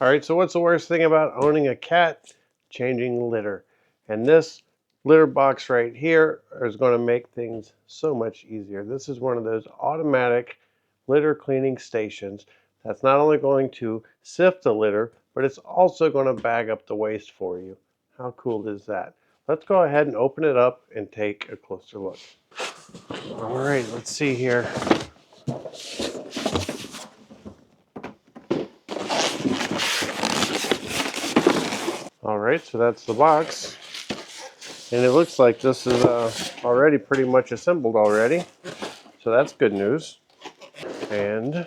All right, so what's the worst thing about owning a cat? Changing litter. And this litter box right here is going to make things so much easier. This is one of those automatic litter cleaning stations that's not only going to sift the litter, but it's also going to bag up the waste for you. How cool is that? Let's go ahead and open it up and take a closer look. All right, let's see here. All right, so that's the box. And it looks like this is already pretty much assembled already. So that's good news. And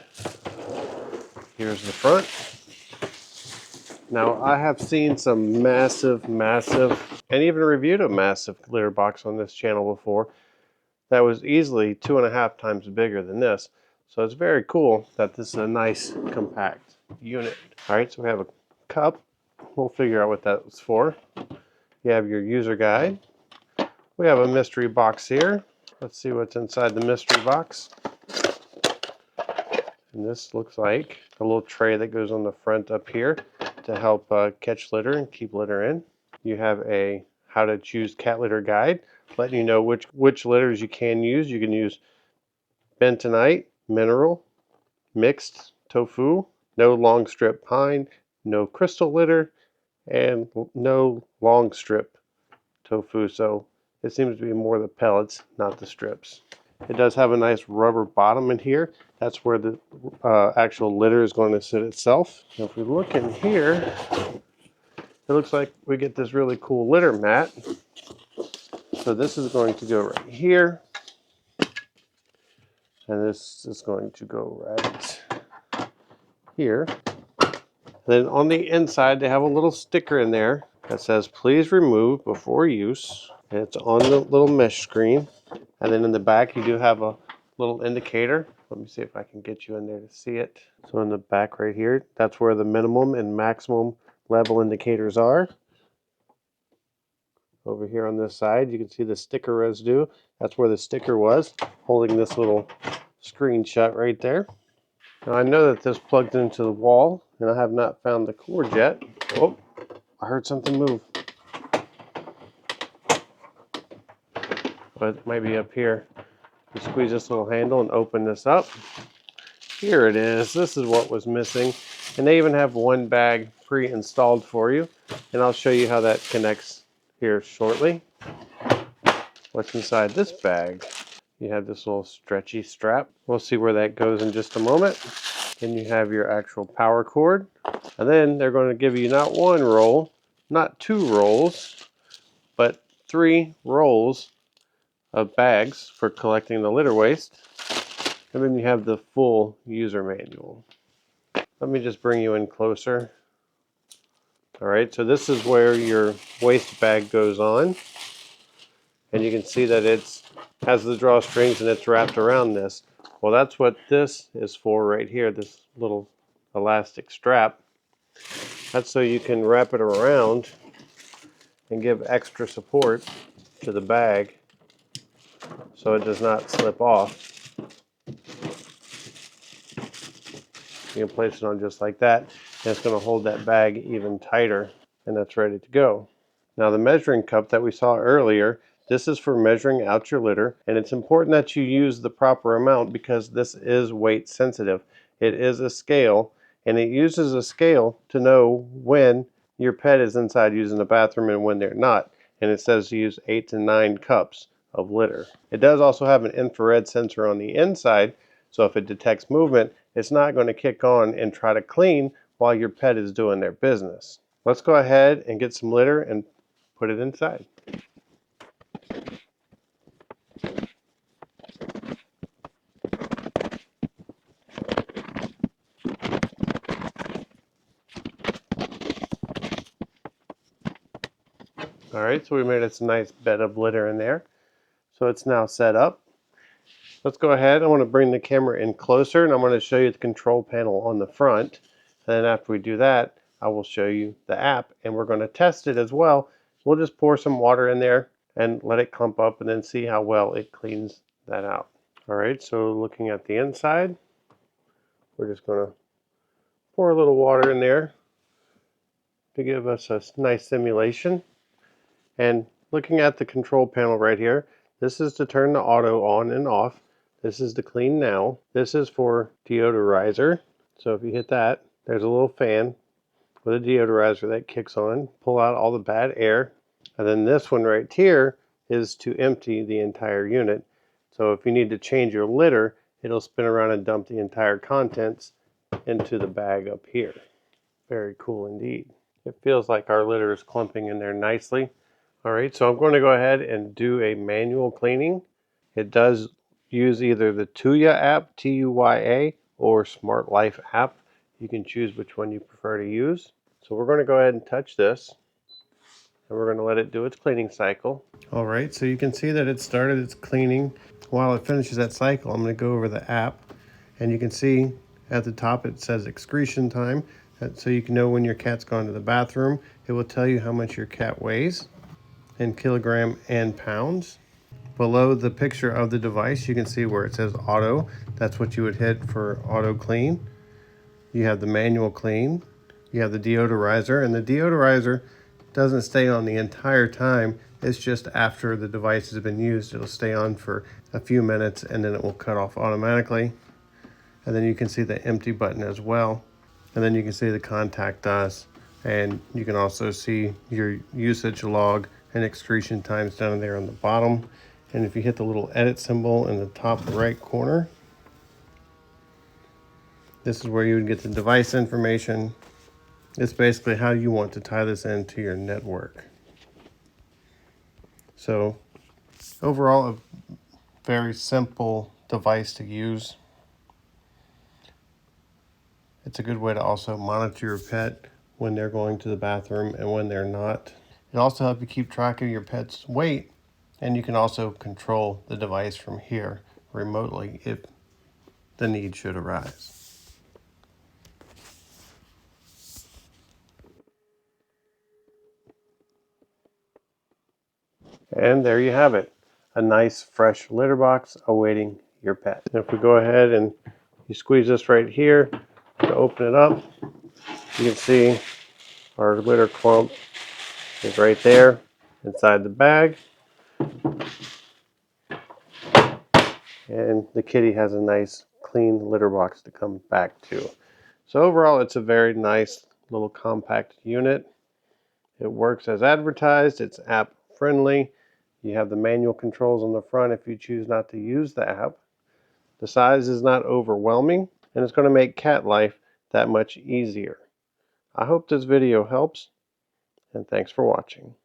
here's the front. Now I have seen some massive, and even reviewed a massive litter box on this channel before that was easily 2.5 times bigger than this. So it's very cool that this is a nice compact unit. All right, so we have a cup. We'll figure out what that was for. You have your user guide. We have a mystery box here. Let's see what's inside the mystery box. And this looks like a little tray that goes on the front up here to help catch litter and keep litter in. You have a how to choose cat litter guide, letting you know which litters you can use. You can use bentonite, mineral, mixed, tofu, no long strip pine, no crystal litter, and no long strip tofu. So it seems to be more the pellets, not the strips. It does have a nice rubber bottom in here. That's where the actual litter is going to sit itself. And if we look in here, it looks like we get this really cool litter mat. So this is going to go right here. And this is going to go right here. And then on the inside, they have a little sticker in there that says, please remove before use. And it's on the little mesh screen. And then in the back, you do have a little indicator. Let me see if I can get you in there to see it. So in the back right here, that's where the minimum and maximum level indicators are. Over here on this side, you can see the sticker residue. That's where the sticker was, holding this little screen shut right there. Now I know that this plugged into the wall, and I have not found the cord yet. Oh, I heard something move. But it might be up here. You squeeze this little handle and open this up. Here it is. This is what was missing. And they even have one bag pre-installed for you. And I'll show you how that connects here shortly. What's inside this bag? You have this little stretchy strap. We'll see where that goes in just a moment. Then you have your actual power cord. And then they're going to give you not one roll, not 2 rolls, but 3 rolls of bags for collecting the litter waste. And then you have the full user manual. Let me just bring you in closer. All right, so this is where your waste bag goes on. And you can see that it has the drawstrings and it's wrapped around this. Well, that's what this is for right here, this little elastic strap. That's so you can wrap it around and give extra support to the bag so it does not slip off. You can place it on just like that, and it's going to hold that bag even tighter, and that's ready to go. Now the measuring cup that we saw earlier, this is for measuring out your litter, and it's important that you use the proper amount because this is weight sensitive. It is a scale, and it uses a scale to know when your pet is inside using the bathroom and when they're not, and it says to use 8 to 9 cups of litter. It does also have an infrared sensor on the inside, so if it detects movement, it's not going to kick on and try to clean while your pet is doing their business. Let's go ahead and get some litter and put it inside. All right, so we made us a nice bed of litter in there. So it's now set up. Let's go ahead. I want to bring the camera in closer, and I'm going to show you the control panel on the front. And then after we do that, I will show you the app, and we're going to test it as well. We'll just pour some water in there and let it clump up and then see how well it cleans that out. All right, so looking at the inside, we're just going to pour a little water in there to give us a nice simulation. And looking at the control panel right here, this is to turn the auto on and off. This is to clean now. This is for deodorizer. So if you hit that, there's a little fan with a deodorizer that kicks on, pull out all the bad air. And then this one right here is to empty the entire unit. So if you need to change your litter, it'll spin around and dump the entire contents into the bag up here. Very cool indeed. It feels like our litter is clumping in there nicely. All right, so I'm going to go ahead and do a manual cleaning. It does use either the Tuya app, Tuya, or Smart Life app. You can choose which one you prefer to use. So we're going to go ahead and touch this, and we're going to let it do its cleaning cycle. All right, so you can see that it started its cleaning. While it finishes that cycle, I'm going to go over the app, and you can see at the top it says excretion time, so you can know when your cat's gone to the bathroom. It will tell you how much your cat weighs in kilogram and pounds. Below the picture of the device, you can see where it says auto. That's what you would hit for auto clean. You have the manual clean. You have the deodorizer, and the deodorizer doesn't stay on the entire time. It's just after the device has been used. It'll stay on for a few minutes and then it will cut off automatically. And then you can see the empty button as well. And then you can see the contact us, and you can also see your usage log and excretion times down there on the bottom. And if you hit the little edit symbol in the top right corner, this is where you would get the device information. It's basically how you want to tie this into your network. So overall, a very simple device to use. It's a good way to also monitor your pet when they're going to the bathroom and when they're not. It also helps you keep track of your pet's weight, and you can also control the device from here remotely if the need should arise. And there you have it, a nice fresh litter box awaiting your pet. And if we go ahead and you squeeze this right here to open it up, you can see our litter clump is right there inside the bag. And the kitty has a nice clean litter box to come back to. So overall, it's a very nice little compact unit. It works as advertised. It's app friendly. You have the manual controls on the front if you choose not to use the app. The size is not overwhelming, and it's going to make cat life that much easier. I hope this video helps, and thanks for watching.